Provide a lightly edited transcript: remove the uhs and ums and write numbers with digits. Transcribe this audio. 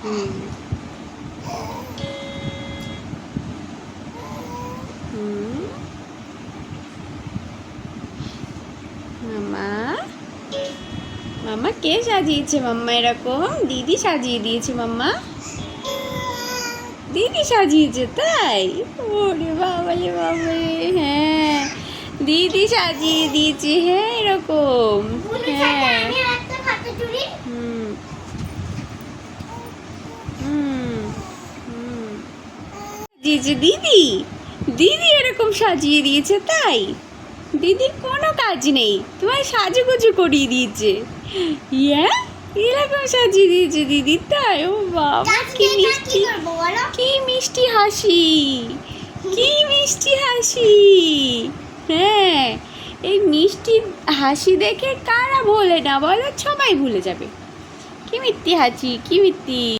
হুম হুম মামা মামা কে সাজিয়েছে মাম্মা এরকম? দিদি সাজিয়ে দিয়েছে মাম্মা? দিদি সাজিয়েছে তাই? ওরে বাবারে বাবারে, হ্যাঁ দিদি সাজিয়ে দিয়েছে, হ্যাঁ এরকম, হ্যাঁ হুম হুম হুম সাজিয়েছে দিদি, দিদি এরকম সাজিয়ে দিয়েছে তাই? দিদির কোনো কাজ নেই, তোমায় সাজুগুজু করিয়ে দিয়েছে। ইয়া, এরকম সাজিয়ে দিয়েছে দিদি তাই? ও বাবা কি মিষ্টি, কি মিষ্টি হাসি, কি মিষ্টি হাসি। হ্যাঁ, এই মিষ্টি হাসি দেখে কারা ভোলে না বলো? সবাই ভুলে যাবে। কি মিষ্টি হাসি, কি মিষ্টি।